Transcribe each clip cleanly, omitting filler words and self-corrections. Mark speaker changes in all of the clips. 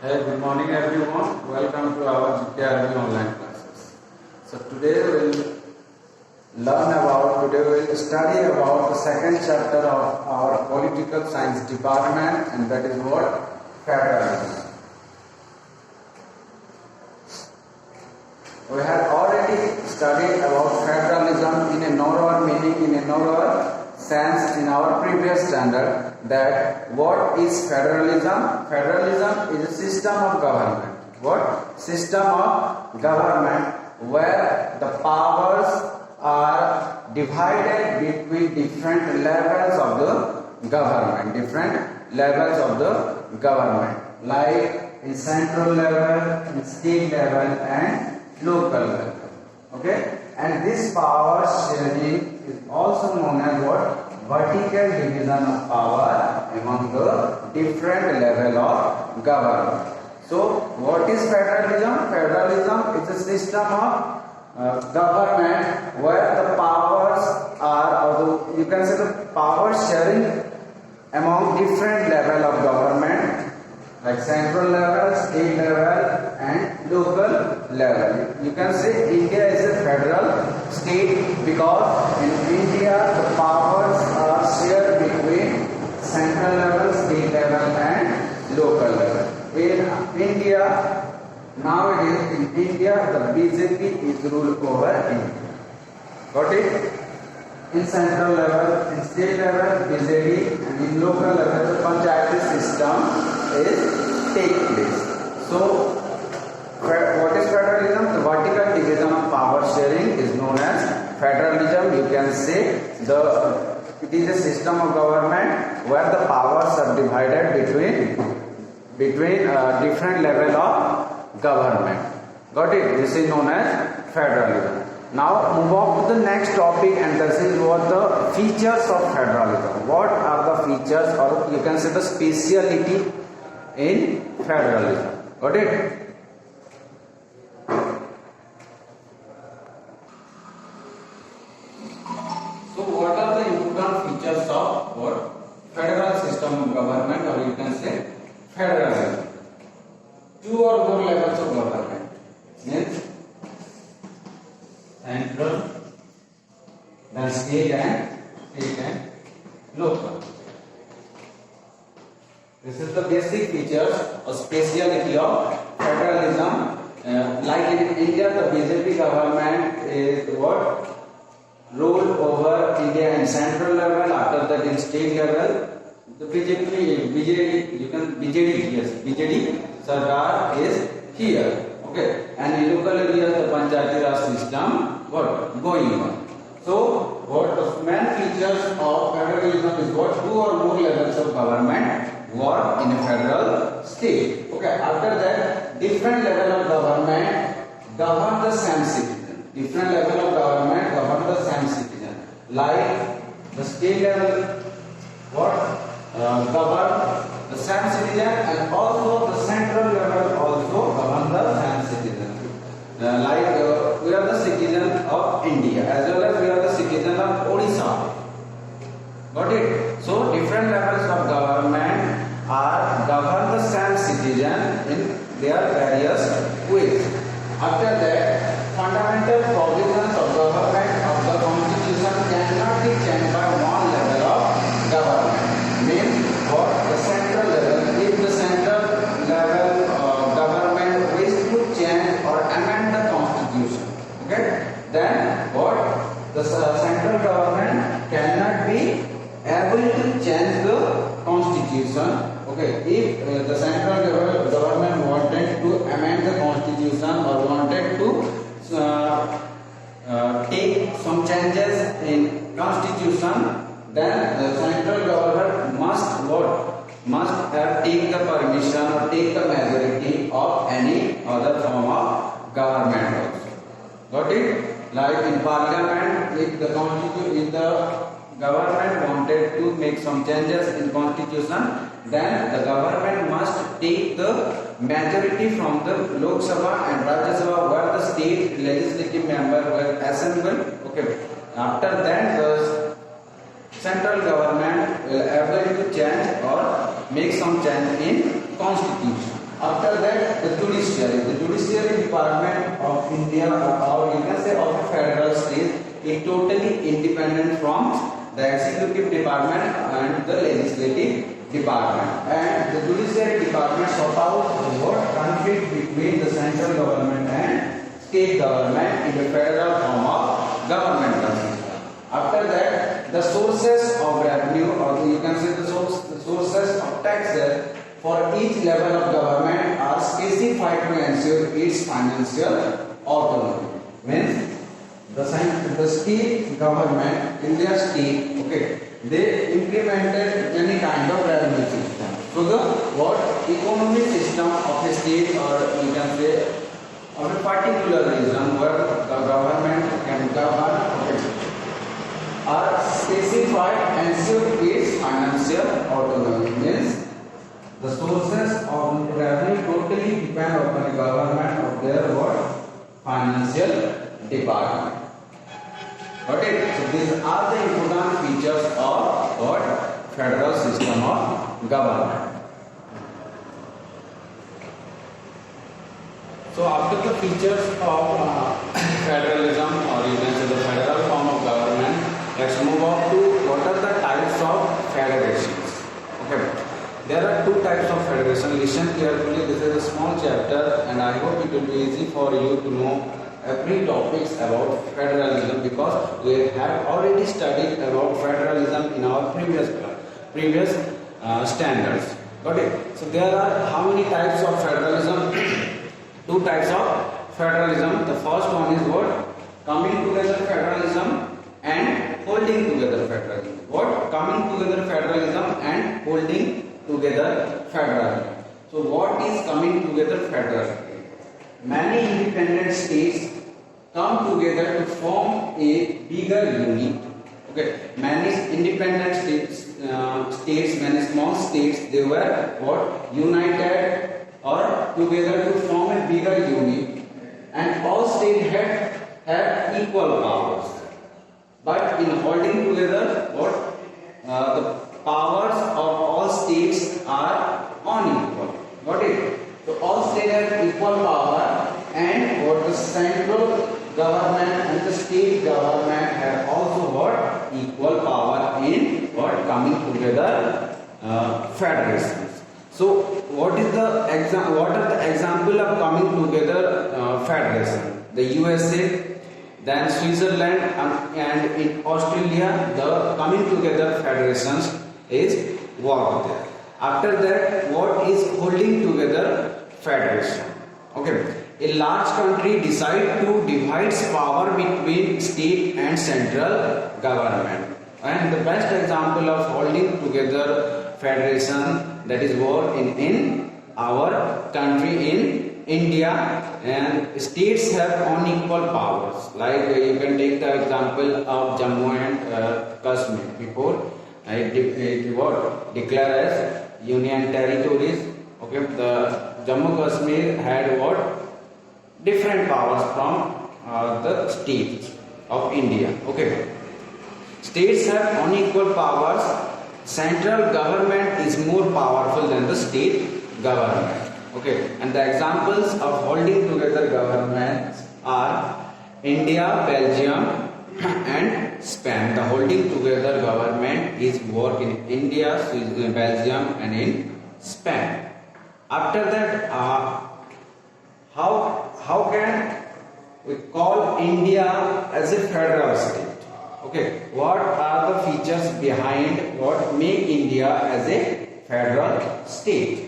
Speaker 1: Hey, good morning everyone. Welcome to our GKRB online classes. So today we will study about the second chapter of our political science department, and that is what? Federalism. We have already studied about federalism in a narrower meaning, in a narrower sense in our previous standard. That what is federalism? Federalism is a system of government. What? System of government where the powers are divided between different levels of the government. Different levels of the government, like in central level, in state level, and local level. Okay, and this power sharing is also known as what? Vertical division of power among the different level of government. So, what is federalism? Federalism is a system of government where the powers are, or you can say the power sharing among different level of government, like central level, state level, and local level. You can say India is a federal state because in India the powers are shared between central level, state level, and local level. In India, nowadays in India the BJP is ruled over India. Got it? In central level, in state level, BJD, and in local level, the panchayati system is take place. So, what is federalism? The vertical division of power sharing is known as federalism. You can say it is a system of government where the powers are divided between different level of government. Got it? This is known as federalism. Now move on to the next topic, and this is what the features of federalism. What are the features, or you can say the speciality in federalism? Got it? So what are the important features of what? Federal system of government, or you can say federalism? Two or more levels of government. Means central, then state and local. This is the basic features or speciality of federalism. Like in India, the BJP government is what? Ruled over India in central level. After that, in state level, the BJD Sarkar is here. Okay, and in local areas the Panchayati Raj system going on. So what the main features of federalism is what? Two or more levels of government work in a federal state. Okay, after that different level of government govern the same citizen. Different level of government govern the same citizen. Like the state level govern the same citizen, and also the central level also govern the same citizen. We are the citizen of India, as well as we are the citizen of Odisha. Got it? So different levels of government are govern the same citizen in their various ways. After that, fundamental provisions of government of the constitution cannot be changed by one level of government. Means what? The central level. If the central level government wishes to change or amend the constitution, okay, then what? The central government cannot be able to change the constitution. Okay, if the central government wanted to amend the constitution or wanted to take some changes in constitution, then the central government must take the permission or take the majority of any other form of government also. Got it? Like in parliament, if the government wanted to make some changes in constitution, then the government must take the majority from the Lok Sabha and Rajya Sabha, where the state legislative member were assembled. Okay. After that, the central government will able to change or make some change in constitution. After that, the judiciary department of India, or you can say of a federal state, is totally independent from the executive department and the legislative department. And the judiciary department sort out what conflict between the central government and state government in the federal form of governmental system. After that, the sources of revenue, or you can say the sources of taxes for each level of government are specified to ensure its financial autonomy. Means the state government in their state, okay, they implemented any kind of revenue system. So the what economic system of a state, or you can say of a particular region where the government can govern, okay, are specified and ensure its financial autonomy. Means the sources of revenue totally depend upon the government of their what financial department. Okay, so these are the important features of what federal system of government. So after the features of federalism, or you can say the federal form of government, let's move on to what are the types of federations. Okay. There are two types of federation. Listen carefully. This is a small chapter, and I hope it will be easy for you to know every topics about federalism, because we have already studied about federalism in our previous standards. Okay. So there are how many types of federalism? Two types of federalism. The first one is what? Coming together federalism and holding together federalism. What? Coming together federalism and holding together federalism. So what is coming together federalism? Many independent states come together to form a bigger unit. Okay, many independent states, many small states, they were what? United or together to form a bigger unit, and all states had equal powers. But in holding together, what? The powers of all states are unequal. Got it? So all states have equal power, and what the central government and the state government have also what? Equal power in what? Coming together federations. So what are the example of coming together federation? The USA, then Switzerland, and in Australia, the coming together federations is work there. After that, what is holding together federation? Okay, a large country decide to divide power between state and central government, and the best example of holding together federation, that is what in our country in India, and states have unequal powers. Like you can take the example of Jammu and Kashmir. Before it was declared as union territories. Okay, the Jammu Kashmir had what? Different powers from the states of India. Okay, states have unequal powers. Central government is more powerful than the state government. Okay, and the examples of holding together governments are India, Belgium, and Spain. The holding together government is work in India, Belgium, and in Spain. After that, how can we call India as a federal state? Okay, what are the features behind what make India as a federal state?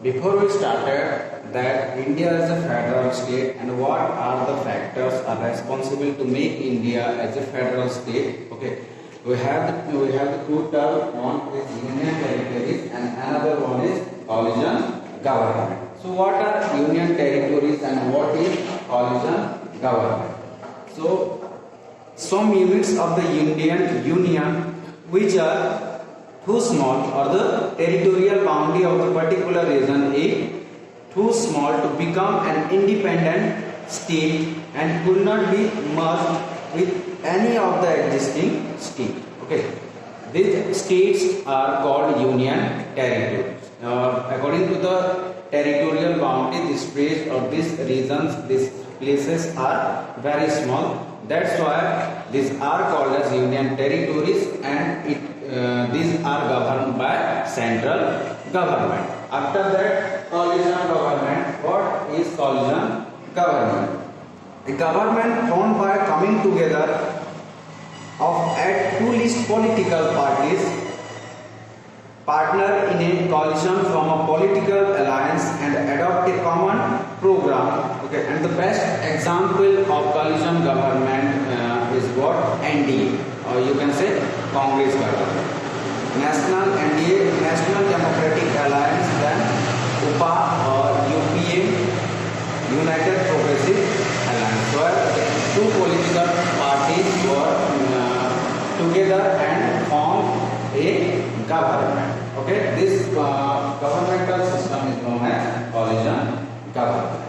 Speaker 1: Before we started that India is a federal state and what are the factors are responsible to make India as a federal state. Okay, we have the two terms. One is union territories and another one is coalition government. So what are union territories and what is coalition government? So some units of the union which are too small, or the territorial boundary of the particular region is too small to become an independent state and could not be merged with any of the existing states. Okay, these states are called union territories. According to the territorial boundary, this place or these regions, these places are very small. That's why these are called as union territories, and these are governed by central government. After that, coalition government. What is coalition government? A government formed by coming together of at least political parties partner in a coalition from a political alliance and adopt a common program. Okay, and the best example of coalition government is what? NDA, or you can say Congress government. National NDA, National Democratic Alliance, then UPA or UPA, United Progressive Alliance, where two political parties were together and formed a government. Okay, this governmental system is known as coalition government.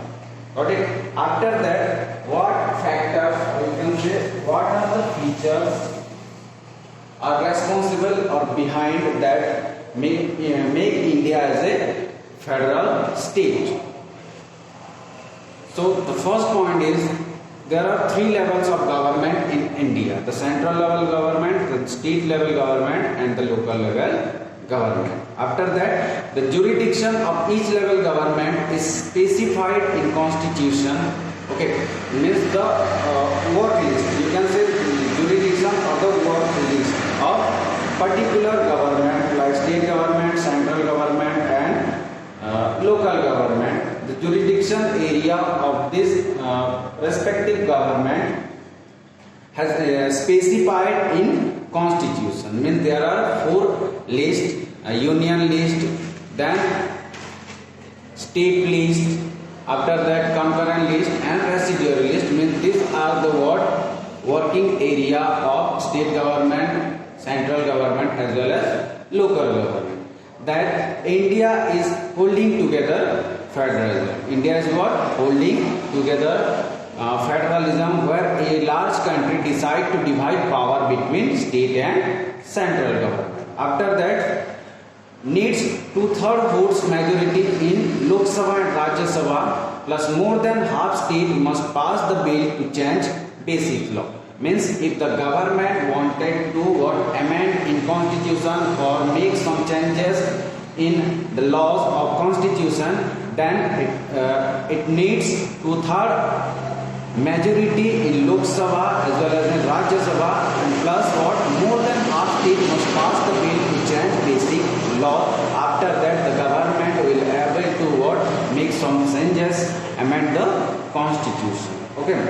Speaker 1: Okay, after that, what factors, or you can say what are the features are responsible or behind that make India as a federal state? So the first point is there are three levels of government in India: the central level government, the state level government, and the local level government. After that, the jurisdiction of each level government is specified in constitution. Okay, means the work list. You can say jurisdiction or the work list of particular government like state government, central government, and local government. The jurisdiction area of this respective government has specified in constitution. Means there are four lists: union list, then state list, after that concurrent list, and residual list. Means these are the working area of state government, central government, as well as local government. That India is holding together federalism. India is what? Holding together federalism, where a large country decide to divide power between state and central government. After that, needs 2/3 votes majority in Lok Sabha and Rajya Sabha, plus more than half state must pass the bill to change basic law. Means if the government wanted to amend in constitution or make some changes in the laws of constitution, then it needs 2/3 majority in Lok Sabha as well as in Rajya Sabha, and plus more than half state must pass the bill to change basic law. After that, the government will able to make some changes, amend the constitution. Okay.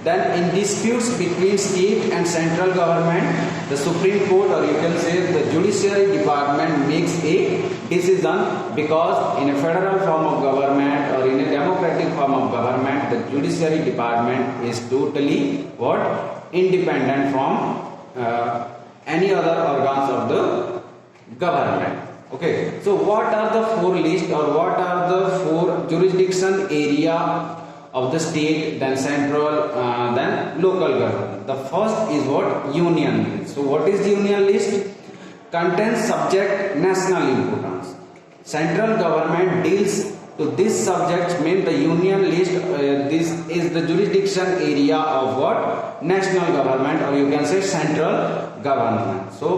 Speaker 1: Then in disputes between state and central government, the Supreme Court, or you can say the Judiciary Department, makes a decision, because in a federal form of government or in a democratic form of government, the Judiciary Department is totally independent from any other organs of the government. Okay, so what are the four lists, or what are the four jurisdiction area of the state, then central, then local government? The first is union list. So what is union list? Contains subject national importance. Central government deals to this subject. Mean the union list, this is the jurisdiction area of national government, or you can say central government. So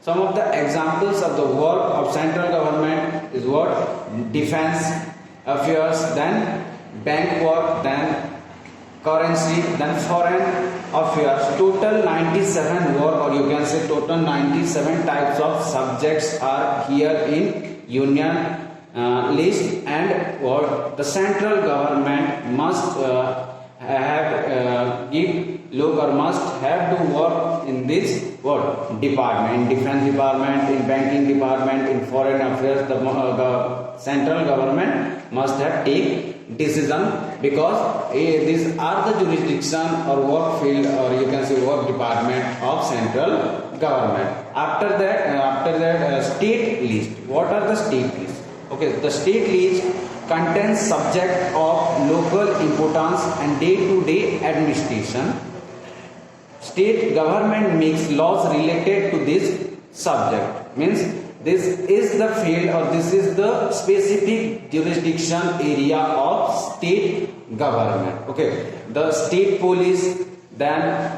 Speaker 1: some of the examples of the work of central government is defense affairs, then bank work, then currency, then foreign affairs. Total 97 work, or you can say total 97 types of subjects are here in union list, and the central government must must have to work in this department, in defense department, in banking department, in foreign affairs. The central government must have take decision, because these are the jurisdiction or work field, or you can say work department of central government. After that, state list. What are the state lists? Okay, the state list contains subject of local importance and day-to-day administration. State government makes laws related to this subject. Means this is the field or this is the specific jurisdiction area of state government. Okay, the state police, then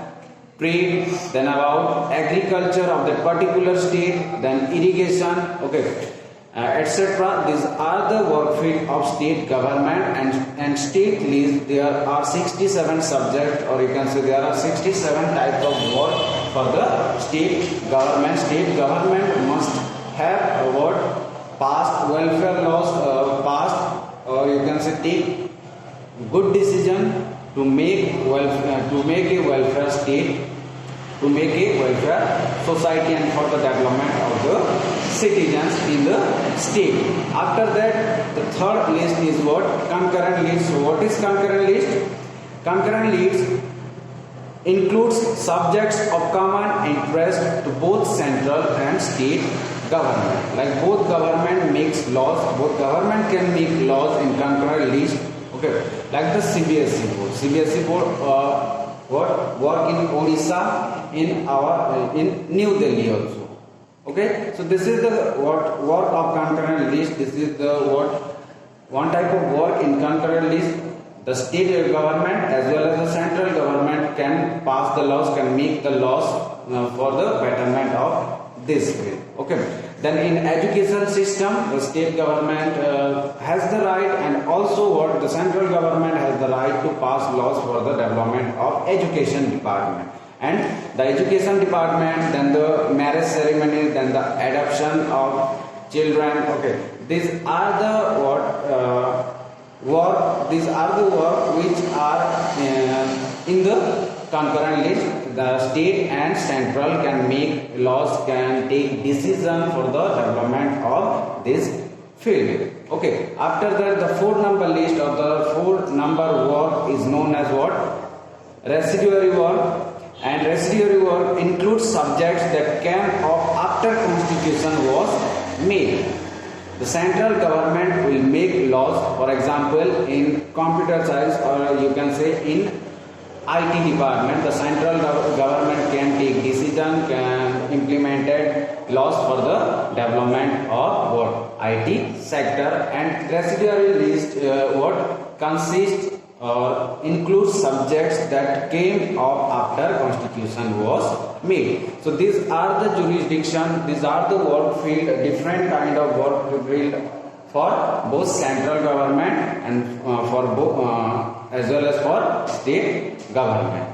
Speaker 1: trade, then about agriculture of that particular state, then irrigation, okay, etc. These are the work field of state government and state list. There are 67 subjects, or you can say there are 67 types of work for the state government. State government must have what passed welfare laws, passed, or you can say take good decision to make a welfare state, to make a welfare society, and for the development of the citizens in the state. After that, the third list is what? Concurrent list. So what is concurrent list? Concurrent list includes subjects of common interest to both central and state government. Like both government makes laws, both government can make laws in concurrent list. Okay, like the CBSE board. CBSE board what work in Odisha, in New Delhi also. Okay, so this is the what work of concurrent list. This is the what one type of work in concurrent list. The state government as well as the central government can pass the laws, can make the laws for the betterment of this field. Okay, then in education system, the state government has the right, and also what the central government has the right to pass laws for the development of education department. And the education department, then the marriage ceremony, then the adoption of children. Okay, these are the work. These are the work which are in the concurrent list. The state and central can make laws, can take decision for the development of this field. Okay, after that, the 4-number list or the 4-number work is known as what? Residuary work. And residuary work includes subjects that came up after constitution was made. The central government will make laws, for example, in computer science, or you can say in IT department. The central government can take decision, can implement laws for the development of what? IT sector. And residuary list what consists or includes subjects that came up after constitution was made. So these are the jurisdiction, these are the work field, different kind of work field for both central government and for both as well as for state government.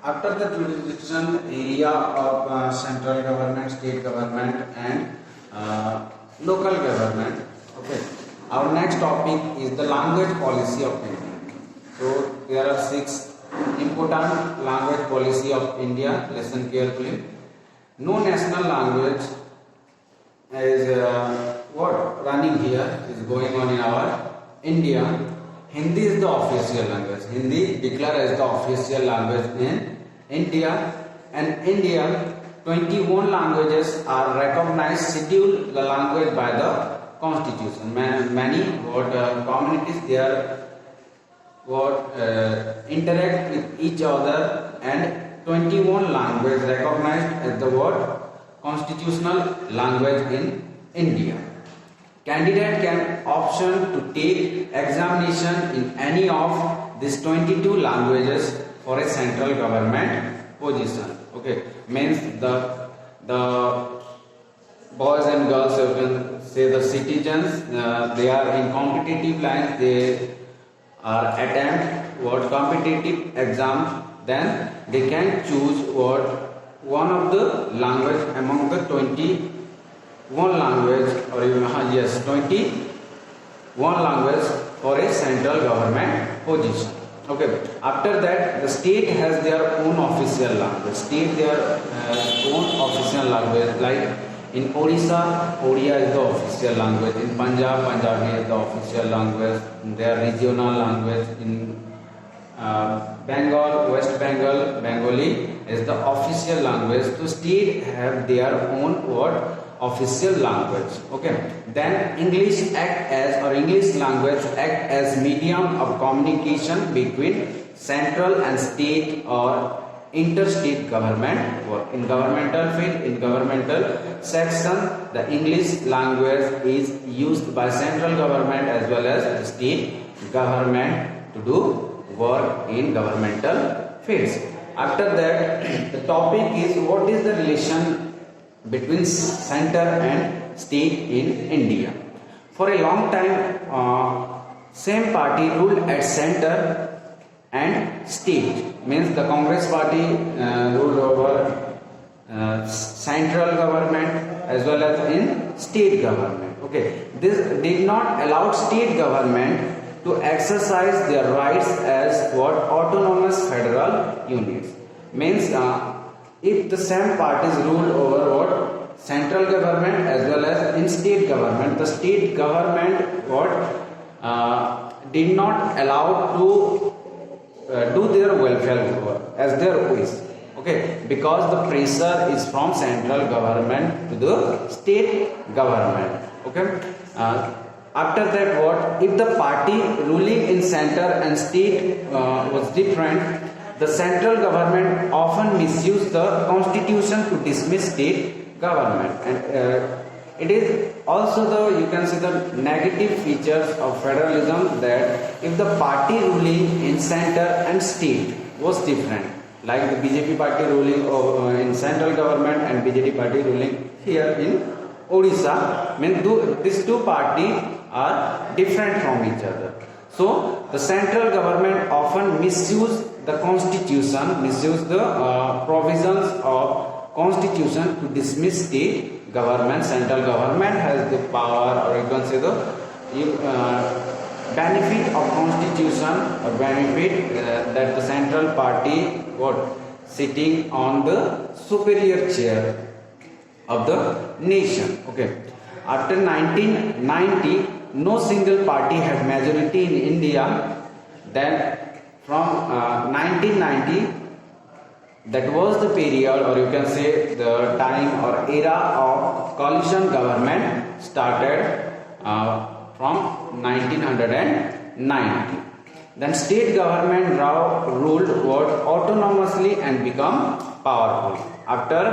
Speaker 1: After the jurisdiction area of central government, state government and local government, okay, our next topic is the language policy of India. So there are 6 important language policy of India. Listen carefully. No national language is what running here is going on in our India. Hindi is the official language. Hindi declared as the official language in India. And India, 21 languages are recognized, scheduled the language by the constitution. Many communities there interact with each other, and 21 language recognized as the constitutional language in India. Candidate can option to take examination in any of these 22 languages for a central government position. Okay, means the boys and girls, you can say the citizens, they are in competitive lines, they are attempt competitive exams, then they can choose one of the language among the 21 language, or 21 language for a central government position. Okay, after that, the state has their own official language. State their own official language, like in Odisha, Odia is the official language. In Punjab, Punjabi is the official language. Their regional language. In Bengal, West Bengal, Bengali is the official language. So state have their own what official language. Okay. Then English act as, or English language act as medium of communication between central and state or interstate government. Or in governmental field, in governmental section, the English language is used by central government as well as the state government to do work in governmental fields. After that, the topic is what is the relation between center and state in India. For a long time, same party ruled at center and state, means the Congress party ruled over central government as well as in state government. Okay, this did not allow state government to exercise their rights as what autonomous federal units, means if the same parties ruled over what central government as well as in state government, the state government what did not allow to do their welfare work as their wish. Okay, because the pressure is from central government to the state government. Okay. After that, what if the party ruling in center and state was different? The central government often misused the constitution to dismiss state government, and it is also the, you can say, the negative features of federalism, that if the party ruling in center and state was different, like the BJP party ruling in central government and BJP party ruling here in Odisha, means these two parties are different from each other. So the central government often misuse the constitution, misuse the provisions of constitution to dismiss state government. Central government has the power, or you can say the benefit of constitution, or benefit that the central party what sitting on the superior chair of the nation. Okay. After 1990, no single party had majority in India. Then from 1990, that was the period, or you can say the time or era of coalition government started from 1990. Then state government ruled autonomously and become powerful. After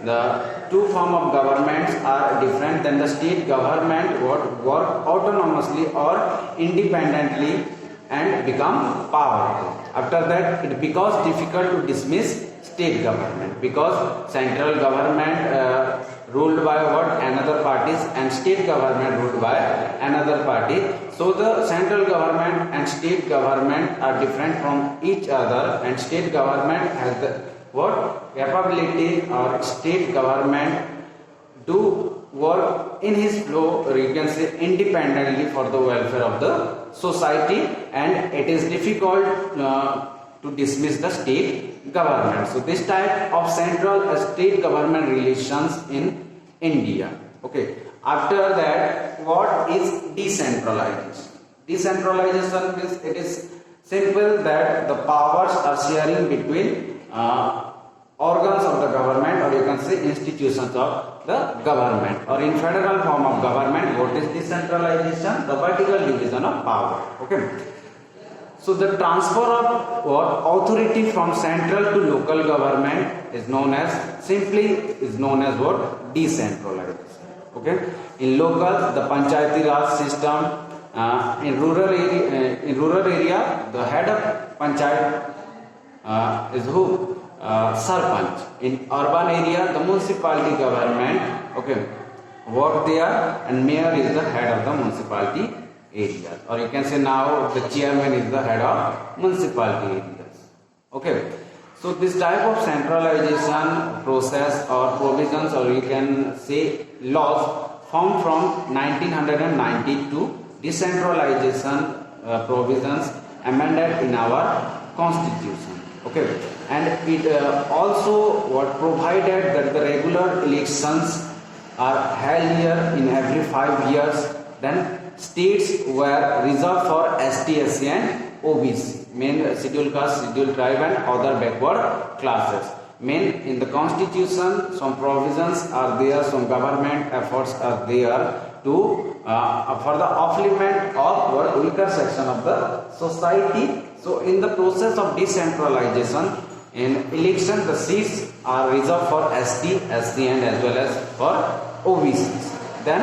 Speaker 1: the two form of governments are different, then the state government work autonomously or independently and become powerful. After that, it becomes difficult to dismiss state government, because central government ruled by another parties and state government ruled by another party. So the central government and state government are different from each other, and state government has the capability, or state government do work in his flow, or you can say independently for the welfare of the society, and it is difficult to dismiss the state government. So this type of central state government relations in India. Okay. After that, what is decentralization? Decentralization means it is simple that the powers are sharing between organs of the government, or you can say institutions of the government, or in federal form of government, what is decentralization? The vertical division of power. Okay. So the transfer of authority from central to local government is known as what? Decentralization. Okay. In local, the Panchayati Raj system. In rural area, the head of panchayat is who? Sarpanch. In urban area, the municipality government, okay, work there, and mayor is the head of the municipality area, or you can say now the chairman is the head of municipality areas. Okay. So this type of centralization process or provisions, or you can say laws, formed from 1992. Decentralization provisions amended in our constitution. Okay, and it also provided that the regular elections are held here in every 5 years. Then states were reserved for ST, SC and OBC, main scheduled caste, scheduled tribe and other backward classes. mean in the constitution some provisions are there, some government efforts are there to for the upliftment of what weaker section of the society. So in the process of decentralization, in election the seats are reserved for ST, SC and as well as for OBCs. Then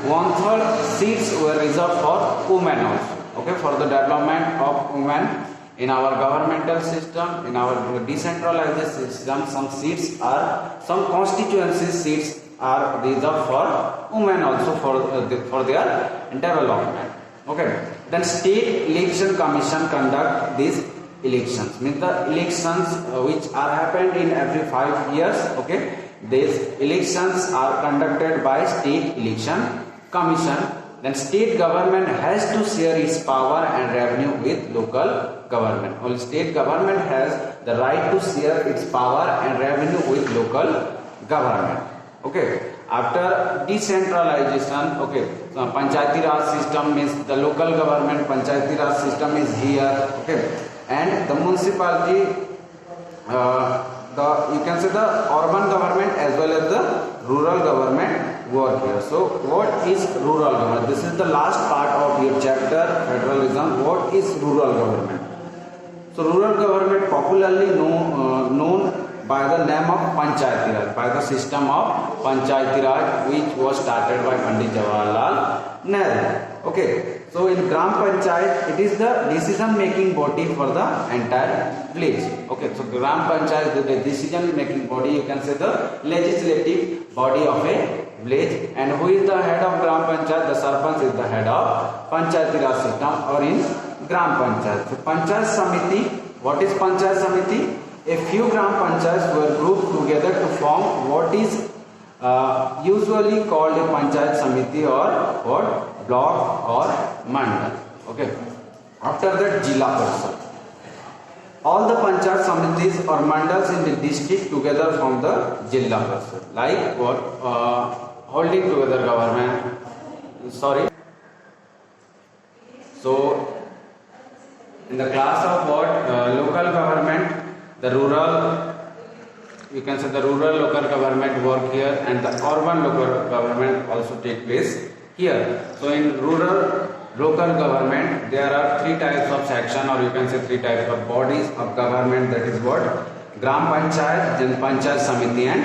Speaker 1: 1/3 seats were reserved for women also. Okay, for the development of women in our governmental system, in our decentralized system, some constituency seats are reserved for women also for their development. Okay, then state election commission conduct these elections, means the elections which are happened in every 5 years. Okay, these elections are conducted by state election commission. Then state government has to share its power and revenue with local government. Only state government has the right to share its power and revenue with local government. Okay, after decentralization, okay, so Panchayati Raj system means the local government Panchayati Raj system is here. Okay, and the municipality, you can say the urban government as well as the rural government work here. So what is rural government? This is the last part of your chapter, federalism. What is rural government? So rural government popularly known by the name of Panchayati Raj, by the system of Panchayati Raj, which was started by Pandit Jawaharlal Nehru. Okay, so in Gram Panchayat, it is the decision making body for the entire village. Okay, so Gram Panchayat is the decision making body, you can say the legislative body of a village. And who is the head of Gram Panchayat? The Sarpanch is the head of Panchayati Raj system or in Gram Panchayat. So Panchayat Samiti, what is Panchayat Samiti? A few Gram Panchayats were grouped together to form what is usually called a Panchayat Samiti or what? Block or Mandal. Okay. After that, Jilla Parishad. All the Panchayat Samitis or Mandals in the district together form the Jilla Parishad. Like what? Holding together government. Sorry. So, in the class of what? Local government, the rural, you can say the rural local government work here, and the urban local government also take place here. So in rural local government there are 3 types of section, or you can say 3 types of bodies of government, that is what? Gram Panchayat, then Panchayat Samiti and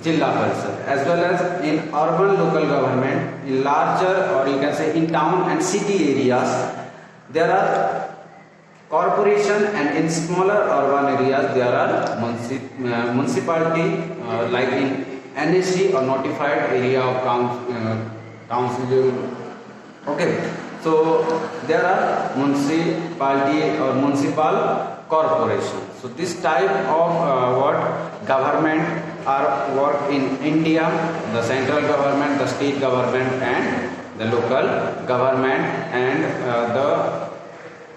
Speaker 1: Jilla Parishad. As well as in urban local government, in larger, or you can say in town and city areas, there are corporation, and in smaller urban areas there are municipality, like in NSC or notified area of council. Okay, so there are municipality or municipal corporation. So this type of what government are work in India: the central government, the state government, and the local government, and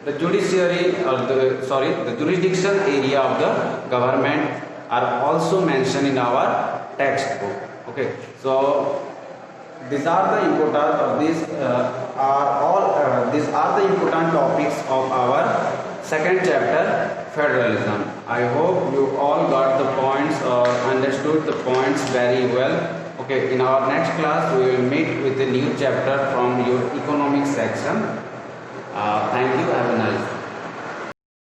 Speaker 1: the judiciary, or the jurisdiction area of the government are also mentioned in our textbook. Okay, so these are the important, or these are the important topics of our second chapter, federalism. I hope you all got the points or understood the points very well. Okay, in our next class we will meet with a new chapter from your economics section. Thank you. Have a nice day.